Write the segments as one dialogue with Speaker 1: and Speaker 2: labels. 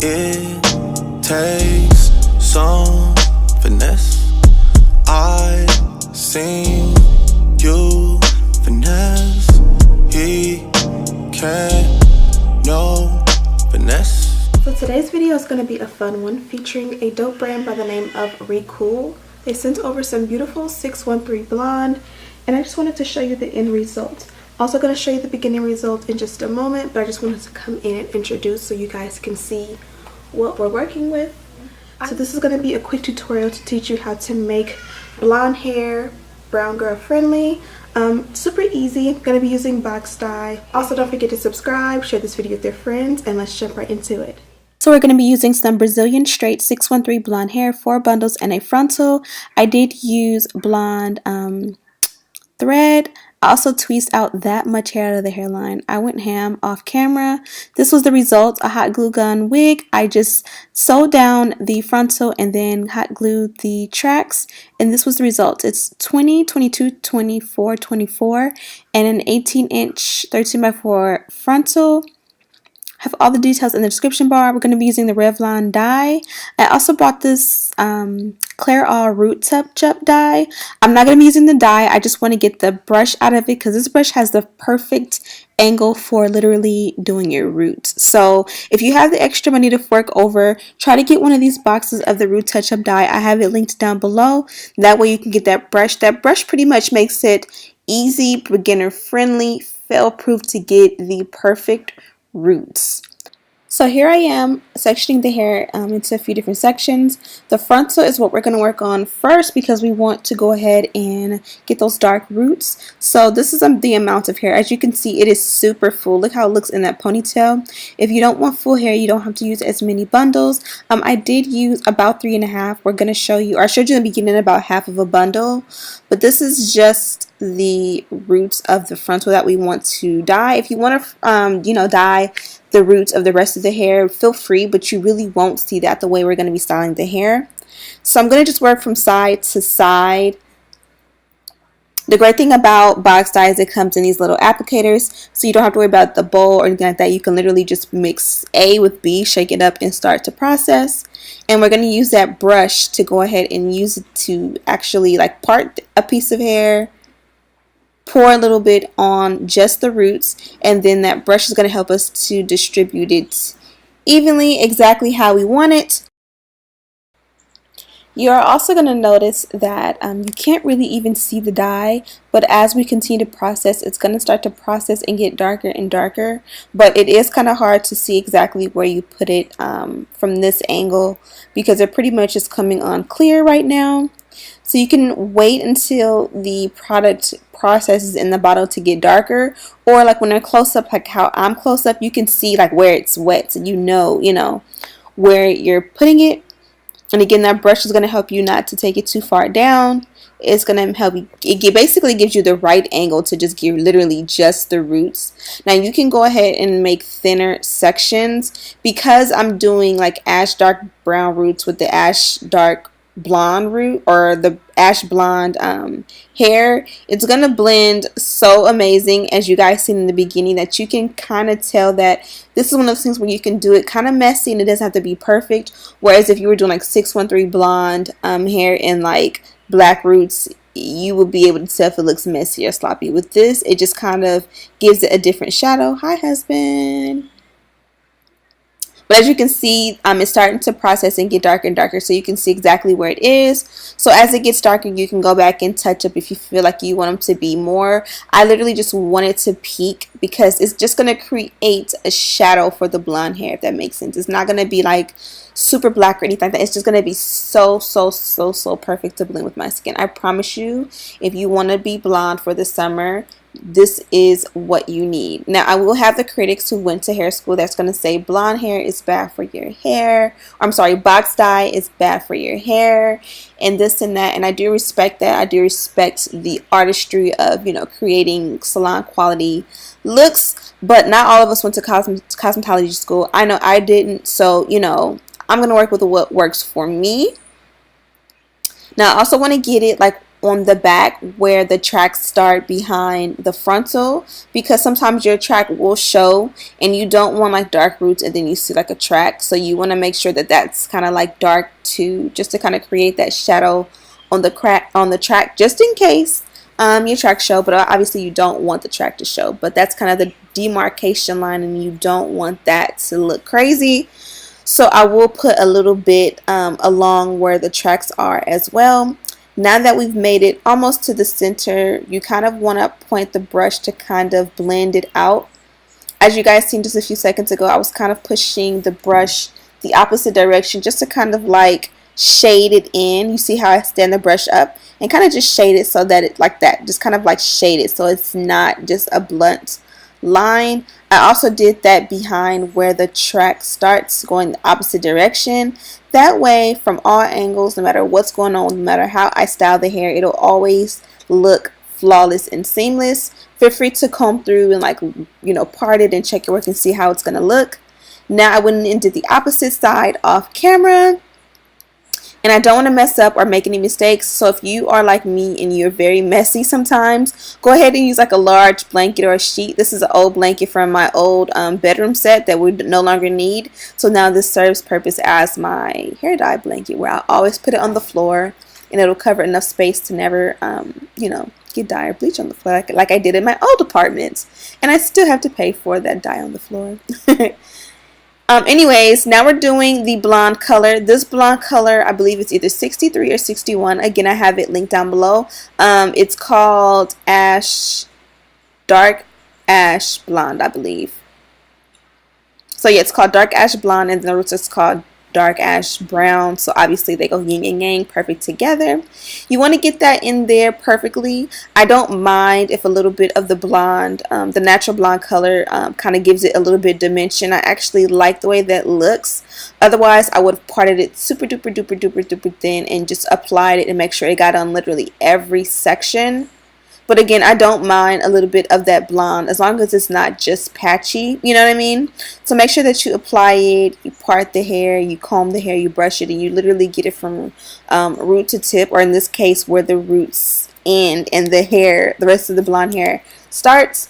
Speaker 1: It takes some finesse. I seen you finesse. He can't, no finesse.
Speaker 2: So today's video is going to be a fun one featuring a dope brand by the name of Recool. They sent over some beautiful 613 blonde, and I just wanted to show you the end result. Also going to show you the beginning result in just a moment, but I just wanted to come in and introduce so you guys can see what we're working with. So this is going to be a quick tutorial to teach you how to make blonde hair brown girl friendly. Super easy. I'm going to be using box dye. Also, don't forget to subscribe, share this video with your friends, and let's jump right into it. So we're going to be using some Brazilian straight 613 blonde hair, 4 bundles and a frontal. I did use blonde thread. I also tweezed out that much hair out of the hairline. I went ham off camera. This was the result, a hot glue gun wig. I just sewed down the frontal and then hot glued the tracks, and this was the result. It's 20, 22, 24, 24, and an 18-inch 13x4 frontal. Have all the details in the description bar. We're going to be using the Revlon dye. I also bought this Clairol Root Touch-Up dye. I'm not going to be using the dye. I just want to get the brush out of it because this brush has the perfect angle for literally doing your roots. So if you have the extra money to fork over, try to get one of these boxes of the Root Touch-Up dye. I have it linked down below. That way you can get that brush. That brush pretty much makes it easy, beginner friendly, fail proof to get the perfect roots. So here I am sectioning the hair into a few different sections. The frontal is what we're going to work on first because we want to go ahead and get those dark roots. So this is the amount of hair. As you can see, it is super full. Look how it looks in that ponytail. If you don't want full hair, you don't have to use as many bundles. I did use about 3.5. We're going to show you, or I showed you in the beginning about half of a bundle, but this is just the roots of the frontal that we want to dye. If you want to dye the roots of the rest of the hair, feel free, but you really won't see that the way we're going to be styling the hair. So I'm going to just work from side to side. The great thing about box dye is it comes in these little applicators, so you don't have to worry about the bowl or anything like that. You can literally just mix A with B, shake it up, and start to process. And we're going to use that brush to go ahead and use it to actually like part a piece of hair, pour a little bit on just the roots, and then that brush is going to help us to distribute it evenly, exactly how we want it. You are also going to notice that you can't really even see the dye, but as we continue to process, it's going to start to process and get darker and darker, but it is kind of hard to see exactly where you put it from this angle because it pretty much is coming on clear right now. So you can wait until the product processes in the bottle to get darker, or like when they're close up, like how I'm close up, you can see like where it's wet, so you know where you're putting it. And again, that brush is going to help you not to take it too far down. It's going to help you, it basically gives you the right angle to just give literally just the roots. Now you can go ahead and make thinner sections. Because I'm doing like ash dark brown roots with the ash dark blonde root, or the ash blonde hair, it's gonna blend so amazing, as you guys seen in the beginning, that you can kind of tell that this is one of those things where you can do it kind of messy and it doesn't have to be perfect. Whereas if you were doing like 613 blonde hair and like black roots, you will be able to tell if it looks messy or sloppy. With this, it just kind of gives it a different shadow. Hi, husband. But as you can see, it's starting to process and get darker and darker, so you can see exactly where it is. So as it gets darker, you can go back and touch up if you feel like you want them to be more. I literally just want it to peak because it's just going to create a shadow for the blonde hair, if that makes sense. It's not going to be like super black or anything like that. It's just going to be so perfect to blend with my skin. I promise you, if you want to be blonde for the summer, this is what you need. Now, I will have the critics who went to hair school that's going to say blonde hair is bad for your hair. I'm sorry, box dye is bad for your hair, and this and that. And I do respect that. I do respect the artistry of, creating salon quality looks, but not all of us went to cosmetology school. I know I didn't, so, I'm going to work with what works for me. Now, I also want to get it like
Speaker 3: on the back where the tracks start behind the frontal, because sometimes your track will show and you don't want like dark roots and then you see like a track. So you want to make sure that that's kind of like dark too, just to kind of create that shadow on the track, just in case your track show. But obviously you don't want the track to show, but that's kind of the demarcation line and you don't want that to look crazy. So I will put a little bit along where the tracks are as well. Now that we've made it almost to the center, you kind of want to point the brush to kind of blend it out. As you guys seen just a few seconds ago, I was kind of pushing the brush the opposite direction just to kind of like shade it in. You see how I stand the brush up and kind of just shade it so that it like that, just kind of like shade it so it's not just a blunt line. I also did that behind where the track starts, going the opposite direction. That way, from all angles, no matter what's going on, no matter how I style the hair, it'll always look flawless and seamless. Feel free to comb through and like, you know, part it and check your work and see how it's gonna look. Now I went and did the opposite side off camera. And I don't want to mess up or make any mistakes. So if you are like me and you're very messy sometimes, go ahead and use like a large blanket or a sheet. This is an old blanket from my old bedroom set that we no longer need. So now this serves purpose as my hair dye blanket, where I always put it on the floor and it'll cover enough space to never, you know, get dye or bleach on the floor like I did in my old apartments. And I still have to pay for that dye on the floor. Anyways, now we're doing the blonde color. This blonde color, I believe it's either 63 or 61. Again, I have it linked down below. It's called Dark Ash Blonde, I believe. So yeah, it's called Dark Ash Blonde, and the roots is called Dark Ash Brown. So obviously they go yin and yang perfect together. You want to get that in there perfectly. I don't mind if a little bit of the blonde, the natural blonde color kind of gives it a little bit of dimension. I actually like the way that looks. Otherwise I would have parted it super duper duper duper duper thin and just applied it and make sure it got on literally every section. But again, I don't mind a little bit of that blonde as long as it's not just patchy, you know what I mean? So make sure that you apply it, you part the hair, you comb the hair, you brush it, and you literally get it from root to tip, or in this case where the roots end and the hair, the rest of the blonde hair starts.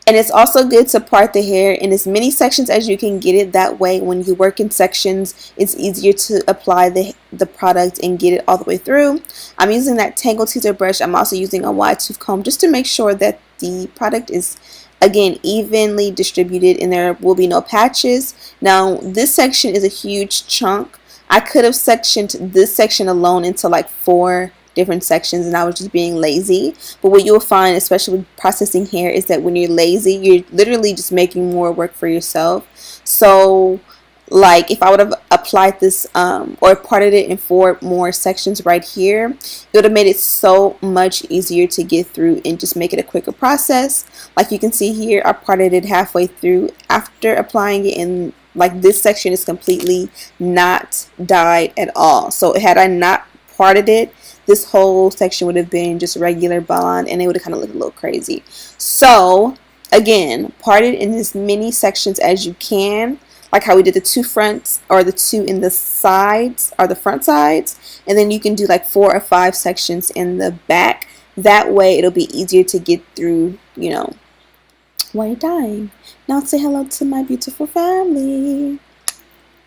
Speaker 3: And it's also good to part the hair in as many sections as you can get it. That way, when you work in sections, it's easier to apply the product and get it all the way through. I'm using that Tangle Teezer brush. I'm also using a wide tooth comb just to make sure that the product is, again, evenly distributed and there will be no patches. Now, this section is a huge chunk. I could have sectioned this section alone into like 4 different sections and I was just being lazy. But what you'll find, especially with processing hair, is that when you're lazy, you're literally just making more work for yourself. So like if I would have applied this or parted it in 4 more sections right here, it would have made it so much easier to get through and just make it a quicker process. Like you can see here, I parted it halfway through after applying it, and like this section is completely not dyed at all. So had I not parted it, this whole section would have been just regular blonde and it would have kind of looked a little crazy. So again, part it in as many sections as you can, like how we did the 2 fronts, or the 2 in the sides, or the front sides, and then you can do like 4 or 5 sections in the back. That way it'll be easier to get through, you know, while you're dyeing. Now say hello to my beautiful family.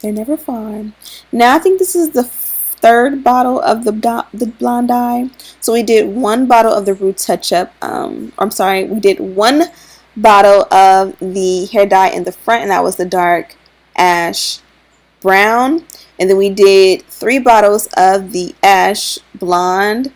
Speaker 3: They're never far. Now I think this is the 3rd bottle of the blonde dye. So we did 1 bottle of the root touch up. I'm sorry, we did 1 bottle of the hair dye in the front, and that was the Dark Ash Brown. And then we did 3 bottles of the Ash Blonde.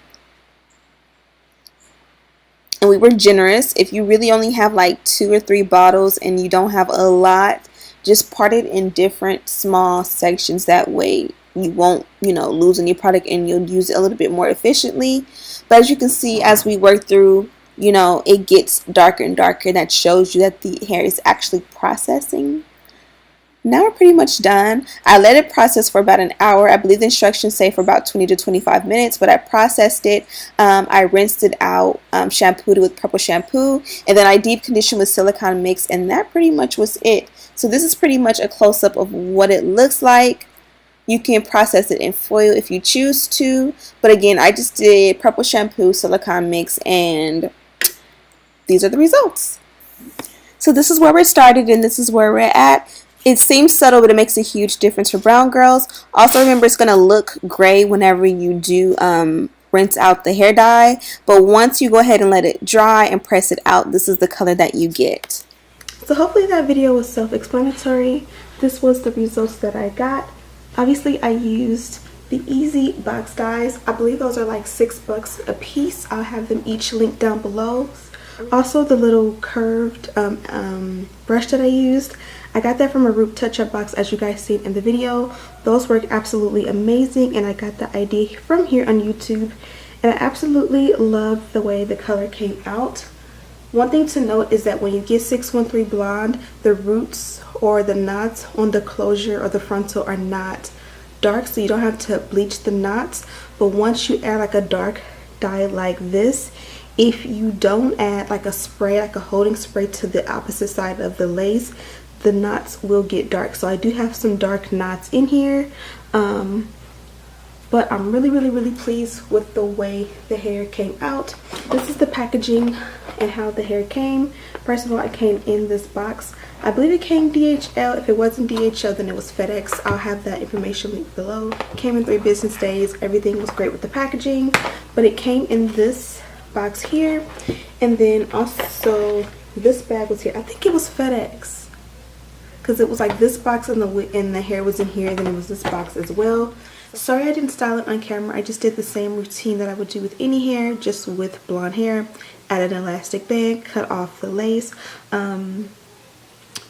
Speaker 3: And we were generous. If you really only have like 2 or 3 bottles and you don't have a lot, just part it in different small sections. That way you won't, you know, lose any product and you'll use it a little bit more efficiently. But as you can see, as we work through, you know, it gets darker and darker. That shows you that the hair is actually processing. Now we're pretty much done. I let it process for about an hour. I believe the instructions say for about 20 to 25 minutes, but I processed it. I rinsed it out, shampooed it with purple shampoo, and then I deep conditioned with silicone mix, and that pretty much was it. So this is pretty much a close-up of what it looks like. You can process it in foil if you choose to, but again, I just did purple shampoo, silicone mix, and these are the results. So this is where we're started and this is where we're at. It seems subtle, but it makes a huge difference for brown girls. Also remember, it's going to look gray whenever you do rinse out the hair dye, but once you go ahead and let it dry and press it out, this is the color that you get.
Speaker 2: So hopefully that video was self-explanatory. This was the results that I got. Obviously I used the Easy Box dyes. I believe those are like $6 a piece. I'll have them each linked down below. Also the little curved brush that I used, I got that from a Root Touch-Up box, as you guys seen in the video. Those work absolutely amazing, and I got the idea from here on YouTube, and I absolutely love the way the color came out. One thing to note is that when you get 613 Blonde, the roots or the knots on the closure or the frontal are not dark, so you don't have to bleach the knots. But once you add like a dark dye like this, if you don't add like a spray, like a holding spray to the opposite side of the lace, the knots will get dark. So I do have some dark knots in here, but I'm really pleased with the way the hair came out. This is the packaging and how the hair came. First of all, it came in this box. I believe it came DHL. If it wasn't DHL, then it was FedEx. I'll have that information linked below. It came in 3 business days. Everything was great with the packaging, but it came in this box here, and then also this bag was here. I think it was FedEx, because it was like this box and the hair was in here, then it was this box as well. Sorry I didn't style it on camera. I just did the same routine that I would do with any hair, just with blonde hair. Added an elastic band, cut off the lace,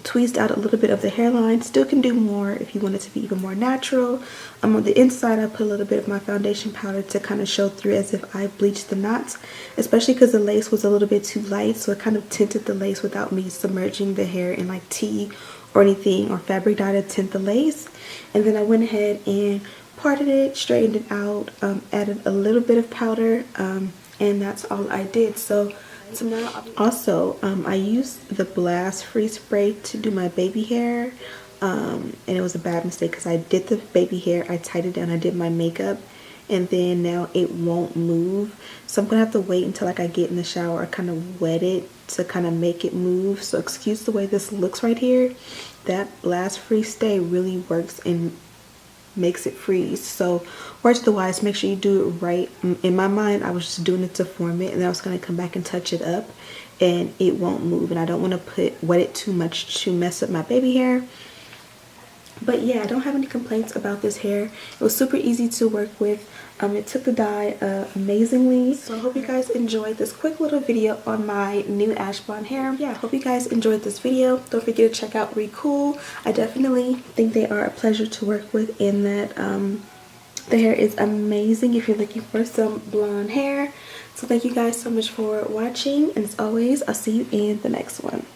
Speaker 2: tweezed out a little bit of the hairline. Still can do more if you want it to be even more natural. On the inside, I put a little bit of my foundation powder to kind of show through as if I bleached the knots, especially because the lace was a little bit too light, so it kind of tinted the lace without me submerging the hair in like tea or anything or fabric dye to tint the lace. And then I went ahead and parted it, straightened it out, added a little bit of powder, and that's all I did. So now also I used the Blast Free spray to do my baby hair, and it was a bad mistake because I did the baby hair, I tied it down, I did my makeup, and then now it won't move. So I'm gonna have to wait until like I get in the shower, I kind of wet it to kind of make it move. So excuse the way this looks right here. That Blast Free stay really works and makes it freeze. So words to the wise, make sure you do it right. In my mind, I was just doing it to form it, and then I was going to come back and touch it up, and it won't move, and I don't want to wet it too much to mess up my baby hair. But yeah, I don't have any complaints about this hair. It was super easy to work with. It took the dye amazingly. So I hope you guys enjoyed this quick little video on my new ash blonde hair. Yeah, I hope you guys enjoyed this video. Don't forget to check out Recool. I definitely think they are a pleasure to work with, in that the hair is amazing if you're looking for some blonde hair. So thank you guys so much for watching, and as always, I'll see you in the next one.